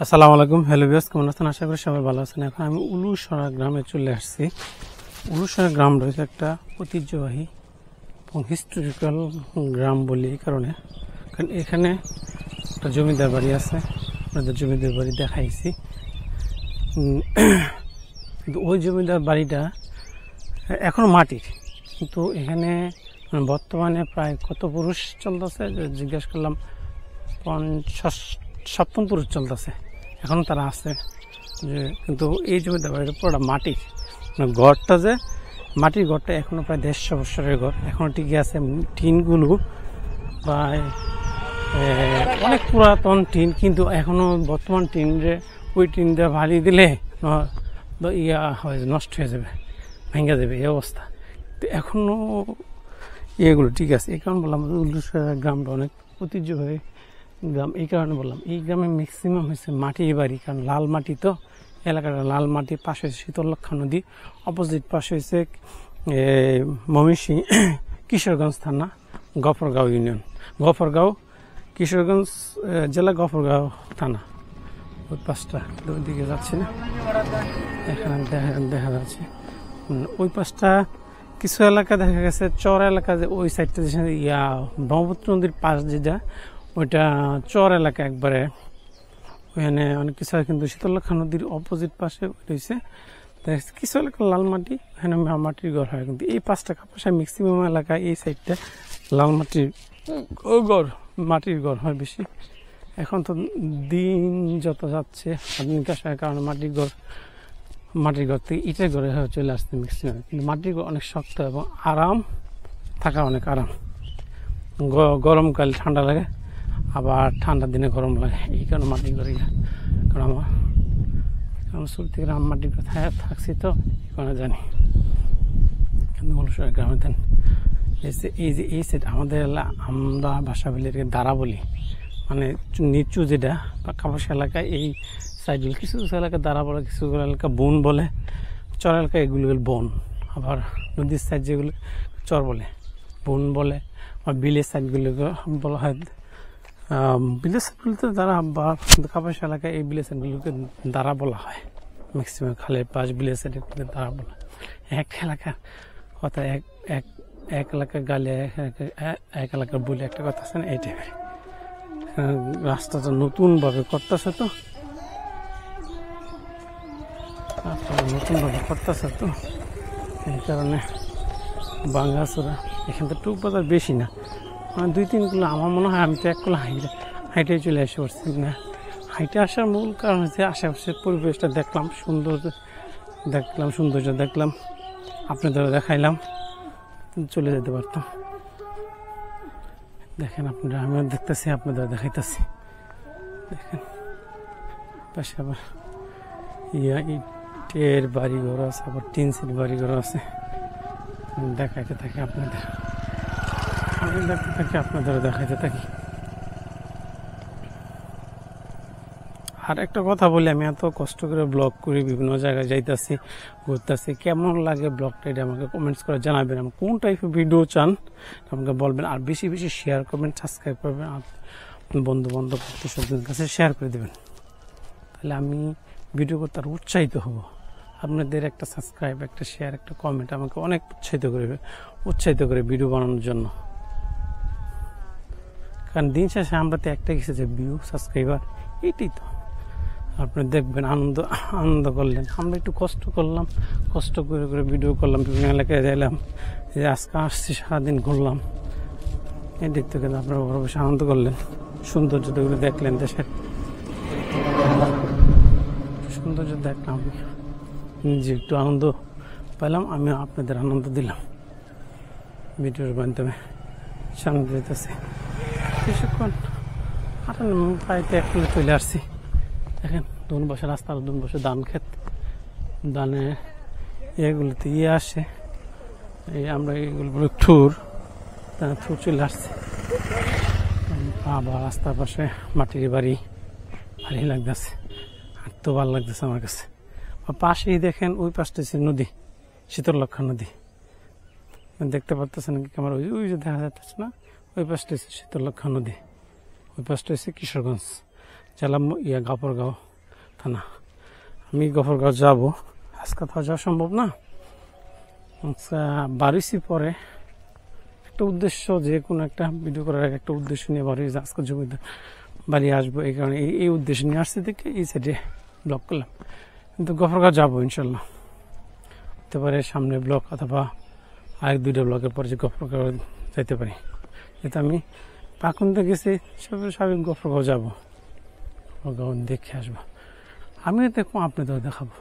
আসসালামু আলাইকুম, hello viewers, কেমন আছেন? আশা করি সবাই ভালো আছেন। এখন আমি উলুসরা গ্রামে চলে আসছি। উলুসরা গ্রাম রয়েছে একটা ঐতিহ্যবাহী এবং হিস্টোরিক্যাল গ্রাম বলি এই কারণে, কারণ এখানে একটা জমিদার বাড়ি আছে। আপনাদের জমিদার বাড়ি দেখাইছি, কিন্তু ওই জমিদার বাড়িটা এখনো মাটির, কিন্তু এখানে বর্তমানে প্রায় কত পুরুষ চলতেছে জিজ্ঞেস করলাম, 50-57 পুরুষ চলতেছে, এখনো তারা আছে। যে কিন্তু এই জমিদার বাড়িটা পুরোটা মাটির, ঘরটা যে মাটির ঘরটা এখনো প্রায় 150 বছরের ঘর, এখনো টিকে আছে। টিনগুলো প্রায় অনেক পুরাতন টিন, কিন্তু এখনো বর্তমান টিন যে ওই টিন দিয়ে ভারী দিলে নষ্ট হয়ে যাবে, ভেঙে যাবে, এই অবস্থা। তো এখনো এগুলো ঠিক আছে। এই কারণে বললাম গ্রামটা অনেক ঐতিহ্যবাহী গ্রাম। এই কারণে বললাম এই গ্রামে ম্যাক্সিমাম হচ্ছে মাটির বাড়ি, কারণ লাল মাটি, তো এলাকাটা লাল মাটি। পাশে হচ্ছে শীতলক্ষা নদী, অপোজিট পাশে হচ্ছে ময়মনসিংহ কিশোরগঞ্জ থানা, গফরগাঁও ইউনিয়ন, গফরগাঁও কিশোরগঞ্জ জেলা, গফরগাঁও থানা। ওই পাশটা ওইদিকে যাচ্ছে না, এখানে দেখা যাচ্ছে। ওই পাশটা কিছু এলাকা দেখা গেছে চর এলাকা, যে ওই সাইডটা ব্রহ্মপুত্র নদীর পাশ যেটা, ওইটা চর এলাকা একবারে, ওখানে অনেক কিছু হয়। কিন্তু শীতলক্ষা নদীর অপোজিট পাশে রয়েছে কিছু এলাকা লাল মাটি, ওখানে মাটির ঘর হয়। কিন্তু এই পাঁচটা কাপাসায় ম্যাক্সিমাম এলাকা এই সাইডটা লাল মাটির ঘর, মাটির ঘর হয় বেশি। এখন তো দিন যত যাচ্ছে আধুনিক আসার কারণে মাটির ঘর থেকে ইটের ঘরে চলে আসছে ম্যাক্সিমাম। কিন্তু মাটির ঘর অনেক শক্ত এবং আরাম, থাকা অনেক আরাম। গরমকালে ঠান্ডা লাগে, আবার ঠান্ডার দিনে গরম লাগে, এই কারণে মাটির ঘরে। কারণ আমার শুরু থেকে মাটির ঘরে থাকছি, তো এই কারণে জানি। কিন্তু গ্রামে দেন এই যে এই সাইড আমাদের আমরা ভাষা বলি দাঁড়া বলি, মানে নিচু যেটা কাপাস এলাকায় এই সাইডগুলো, কিছু কিছু এলাকায় দাঁড়া বলে, কিছু এলাকা বন বলে, চর এলাকায় এগুলো বন। আবার নদীর সাইড যেগুলো চর বলে, বন বলে। আর বিলের সাইডগুলোকে বলা হয় বিলের সাইডগুলোতে দাঁড়া, বা কাপাস এলাকায় এই বিলের সাইডগুলোকে দাঁড়া বলা হয়। ম্যাক্সিমাম খালের পাশ বিলের সাইডগুলোকে দাঁড়া বলা। এক এলাকার কথা এক এলাকার গালে এক এলাকার বলে একটা কথা আছে না, এই টাইপের। রাস্তাটা নতুনভাবে করতেছে, তো এই কারণে বাঙ্গাচোরা এখান থেকে টুক বাজার বেশি না, মানে 2-3 কিলো। আমার মনে হয় আমি তো 1 কিলো হাইটে চলে আসতে পারছি না। হাইটে আসার মূল কারণ হচ্ছে আশেপাশের পরিবেশটা দেখলাম, সৌন্দর্য দেখলাম, আপনাদেরও দেখাইলাম, চলে যেতে পারতাম। দেখেন আপনারা, আমিও দেখতেছি, আপনাদের দেখাইতেছি। দেখেন পাশে আবার ইটের বাড়িঘর আছে, আবার টিন সেট বাড়িঘর আছে। দেখাইতে থাকি আপনাদের, আমি দেখতে থাকি, আপনাদেরও দেখাইতে থাকি। আর একটা কথা বলি, আমি এত কষ্ট করে ব্লগ করি, বিভিন্ন জায়গায় যাইতেছি, ঘুরতেছি, কেমন লাগে ব্লগটা এটা আমাকে কমেন্টস করে জানাবেন। আমি কোন টাইপের ভিডিও চান আমাকে বলবেন, আর বেশি বেশি শেয়ার করবেন, সাবস্ক্রাইব করবেন, আর বন্ধু বান্ধব আত্মীয়স্বজনের কাছে শেয়ার করে দেবেন। তাহলে আমি ভিডিও করতে আর উৎসাহিত হব। আপনাদের একটা সাবস্ক্রাইব, একটা শেয়ার, একটা কমেন্ট আমাকে অনেক উৎসাহিত করে ভিডিও বানানোর জন্য। কারণ দিন শেষে আমরা তো একটা কিছু যে ভিউ, সাবস্ক্রাইবার, এইটাই তো। আপনি দেখবেন, আনন্দ করলেন, আমরা একটু কষ্ট করলাম, কষ্ট করে ভিডিও করলাম, বিভিন্ন এলাকায় গেলাম, যে আজকে আসছি, সারাদিন ঘুরলাম, এই দেখতে গেলে আপনারা বড় বেশি আনন্দ করলেন, সৌন্দর্যগুলো দেখলেন, দেশের সৌন্দর্য দেখলাম, নিজে একটু আনন্দ পেলাম, আমি আপনাদের আনন্দ দিলাম ভিডিওর মাধ্যমে। সামনে যেতেছি কিছুক্ষণ, আর প্রায় 1 কিলো চলে আসছি। দেখেন দুন বসে রাস্তার দুন বসে ধান ক্ষেত, ধানে এগুলোতে আসে, এই আমরা এগুলো বলি ঠুর চলে আসছে। আবার রাস্তার পাশে মাটির বাড়ি, ভালোই লাগতেছে, হাঁটতে ভালো লাগতেছে আমার কাছে। পাশেই দেখেন ওই পাশটা হচ্ছে নদী, শীতলক্ষা নদী, দেখতে পারতেছেন কি আমার? ওই যে দেখা যাচ্ছে না, ওই পাশটা হচ্ছে শীতলক্ষা নদী, ওই পাশটা হচ্ছে কিশোরগঞ্জ জেলা, গফরগাঁও কথা না। আমি গফরগাঁও যাব, আজকে তো যাওয়া সম্ভব না। আচ্ছা, বাড়িছি পরে একটা উদ্দেশ্য, যে কোনো একটা ভিডিও করার একটা উদ্দেশ্য নিয়ে বাড়ি আজকে জমিতে বাড়ি আসবো, এই কারণে এই উদ্দেশ্য নিয়ে আসছে থেকে এই সাইডে ব্লগ করলাম। কিন্তু গফরগাঁও যাবো ইনশাল্লাহ, হতে পারে সামনে ব্লগ অথবা আরেক 2টা ব্লগের পরে যে গফরগাঁও যাইতে পারি। যেহেতু আমি পাকুন্তে গেছি, স্বাভাবিক গফরগাঁও যাবো, গফরগাঁও দেখে আসবো। আমিও দেখবো, আপনাদেরও দেখাবো।